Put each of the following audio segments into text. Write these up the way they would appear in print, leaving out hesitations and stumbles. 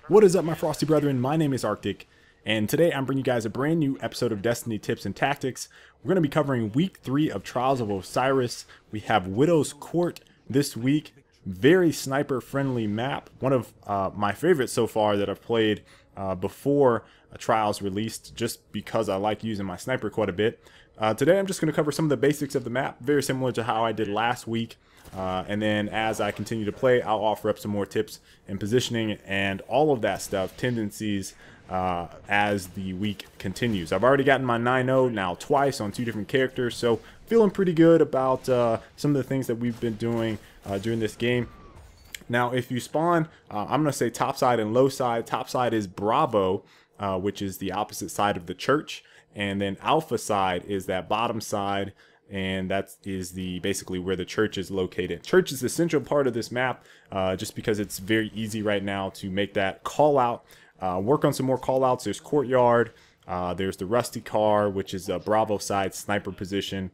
What is up, my frosty brethren? My name is Arctic, and today I'm bringing you guys a brand new episode of Destiny Tips and Tactics. We're going to be covering week 3 of Trials of Osiris. We have Widow's Court this week. Very sniper friendly map. One of my favorites so far that I've played before Trials released, just because I like using my sniper quite a bit. Today I'm just going to cover some of the basics of the map, very similar to how I did last week. And then as I continue to play, I'll offer up some more tips and positioning and all of that stuff, tendencies, as the week continues. I've already gotten my 9-0 now twice on 2 different characters, so feeling pretty good about some of the things that we've been doing during this game. Now, if you spawn, I'm going to say top side and low side. Top side is Bravo, which is the opposite side of the church. And then Alpha side is that bottom side, and that is basically where the church is located. Church is the central part of this map, just because it's very easy right now to make that call out. Work on some more call outs. There's Courtyard, there's the Rusty Car, which is a Bravo side sniper position.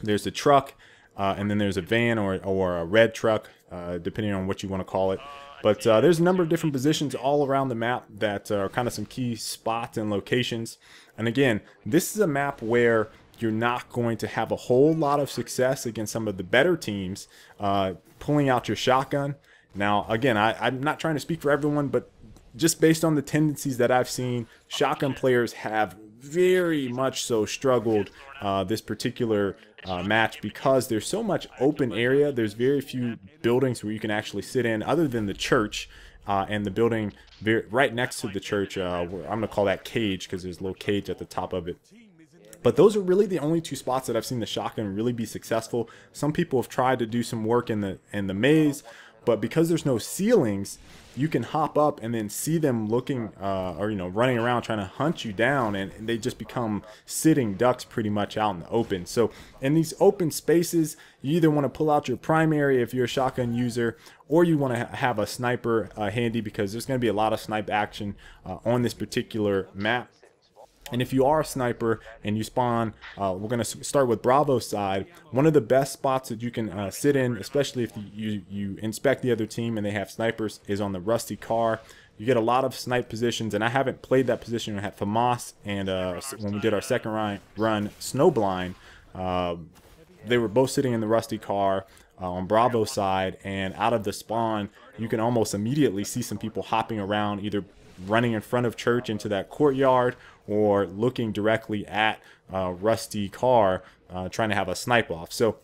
There's the truck, and then there's a van or a red truck, depending on what you want to call it. But there's a number of different positions all around the map that are kind of some key spots and locations. And again, this is a map where you're not going to have a whole lot of success against some of the better teams pulling out your shotgun. Now, again, I'm not trying to speak for everyone, but just based on the tendencies that I've seen, shotgun players have very much so struggled this particular match, because there's so much open area. There's very few buildings where you can actually sit in other than the church, and the building right next to the church. I'm going to call that cage, because there's a little cage at the top of it. But those are really the only 2 spots that I've seen the shotgun really be successful. Some people have tried to do some work in the maze, but because there's no ceilings, you can hop up and then see them looking or running around trying to hunt you down, and they just become sitting ducks pretty much out in the open. So in these open spaces, you either want to pull out your primary if you're a shotgun user, or you want to have a sniper handy, because there's going to be a lot of snipe action on this particular map. And if you are a sniper and you spawn, we're going to start with Bravo side. One of the best spots that you can sit in, especially if you inspect the other team and they have snipers, is on the Rusty Car. You get a lot of snipe positions, and I haven't played that position. I had FAMAS, and when we did our second run Snowblind, they were both sitting in the Rusty Car on Bravo side, and out of the spawn, you can almost immediately see some people hopping around, either running in front of church into that courtyard, or looking directly at Rusty Car, trying to have a snipe off. So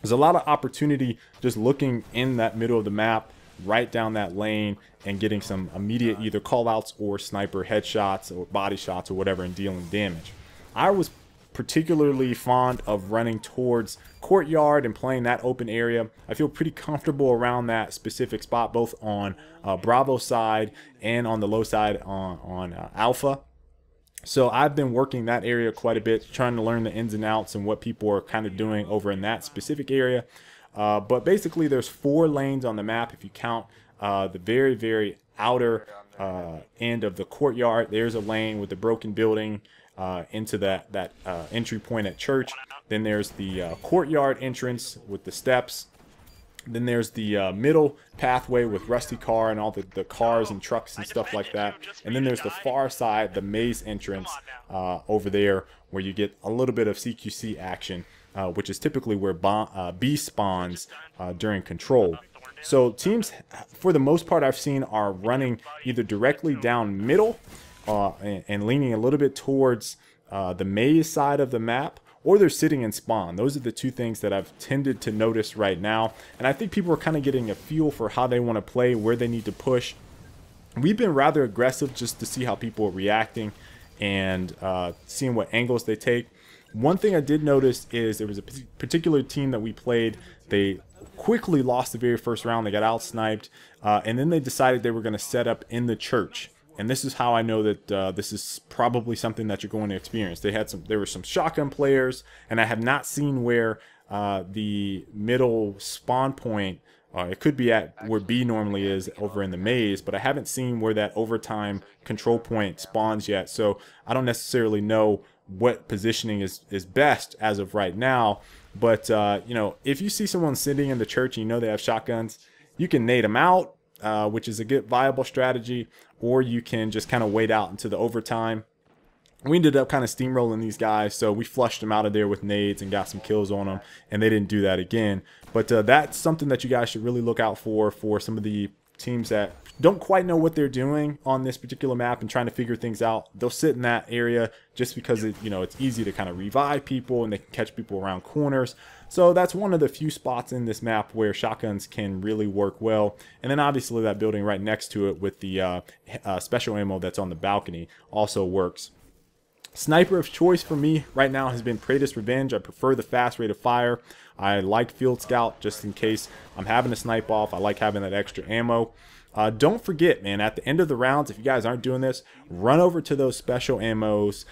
there's a lot of opportunity just looking in that middle of the map, right down that lane, and getting some immediate either callouts or sniper headshots or body shots or whatever, and dealing damage. I was particularly fond of running towards courtyard and playing that open area. I feel pretty comfortable around that specific spot, both on Bravo side and on the low side on Alpha. So I've been working that area quite a bit, trying to learn the ins and outs and what people are kind of doing over in that specific area. But basically there's 4 lanes on the map if you count the very, very outer end of the courtyard. There's a lane with the broken building into that entry point at church. Then there's the courtyard entrance with the steps. Then there's the middle pathway with Rusty Car and all the cars and trucks and stuff like that. And then there's the far side, the maze entrance over there, where you get a little bit of CQC action, which is typically where B spawns during control. So teams, for the most part, I've seen are running either directly down middle and leaning a little bit towards the maze side of the map, or they're sitting in spawn. Those are the 2 things that I've tended to notice right now. And I think people are kind of getting a feel for how they want to play, where they need to push. We've been rather aggressive just to see how people are reacting and seeing what angles they take. One thing I did notice is there was a particular team that we played. They quickly lost the very first round. They got out-sniped, and then they decided they were going to set up in the church. And this is how I know that this is probably something that you're going to experience. There were some shotgun players, and I have not seen where the middle spawn point, it could be at where B normally is over in the maze, but I haven't seen where that overtime control point spawns yet. So I don't necessarily know what positioning is best as of right now. But if you see someone sitting in the church and you know they have shotguns, you can nade them out. which is a good viable strategy, or you can just kind of wait out into the overtime. We ended up kind of steamrolling these guys, so we flushed them out of there with nades and got some kills on them, and they didn't do that again. But that's something that you guys should really look out for some of the teams that don't quite know what they're doing on this particular map and trying to figure things out. They'll sit in that area just because it's easy to kind of revive people and they can catch people around corners. So that's one of the few spots in this map where shotguns can really work well. And then obviously that building right next to it with the special ammo that's on the balcony also works. Sniper of choice for me right now has been Praetor's Revenge. I prefer the fast rate of fire. I like Field Scout just in case I'm having to snipe off. I like having that extra ammo. Don't forget, man, at the end of the rounds, if you guys aren't doing this, run over to those special ammos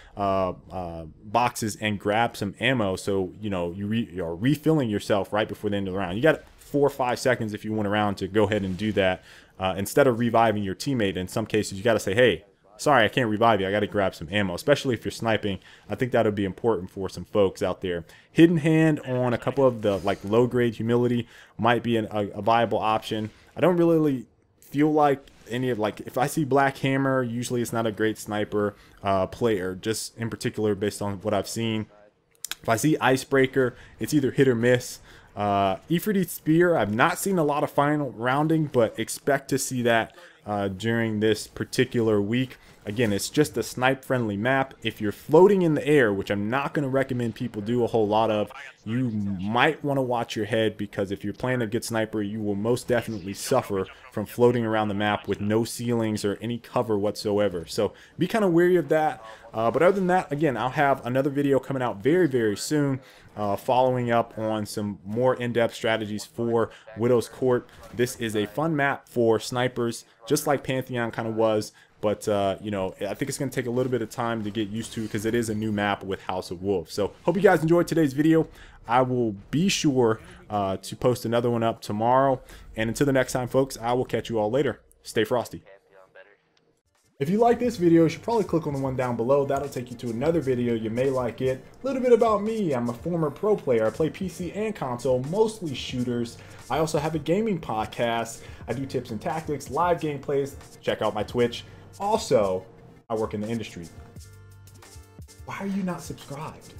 boxes and grab some ammo, so you're refilling yourself right before the end of the round. You got 4 or 5 seconds if you want a round to go ahead and do that. Instead of reviving your teammate, in some cases you got to say, hey, sorry, I can't revive you. I got to grab some ammo, especially if you're sniping. I think that would be important for some folks out there. Hidden hand on a couple of the low grade humility might be a viable option. I don't really feel like any of if I see Black Hammer, usually it's not a great sniper player, just in particular based on what I've seen. If I see Icebreaker, it's either hit or miss. Ifrit Spear, I've not seen a lot of final rounding, but expect to see that during this particular week. Again, it's just a snipe friendly map. If you're floating in the air, which I'm not going to recommend people do a whole lot of, you might want to watch your head, because if you're playing a good sniper, you will most definitely suffer from floating around the map with no ceilings or any cover whatsoever. So be kind of wary of that. But other than that, again, I'll have another video coming out very, very soon, following up on some more in-depth strategies for Widow's Court. This is a fun map for snipers, just like Pantheon kind of was. But, I think it's going to take a little bit of time to get used to, because it is a new map with House of Wolves. So hope you guys enjoyed today's video. I will be sure to post another one up tomorrow. And until the next time, folks, I will catch you all later. Stay frosty. If you like this video, you should probably click on the one down below. That'll take you to another video. You may like it. A little bit about me. I'm a former pro player. I play PC and console, mostly shooters. I also have a gaming podcast. I do tips and tactics, live gameplays. Check out my Twitch. Also, I work in the industry. Why are you not subscribed?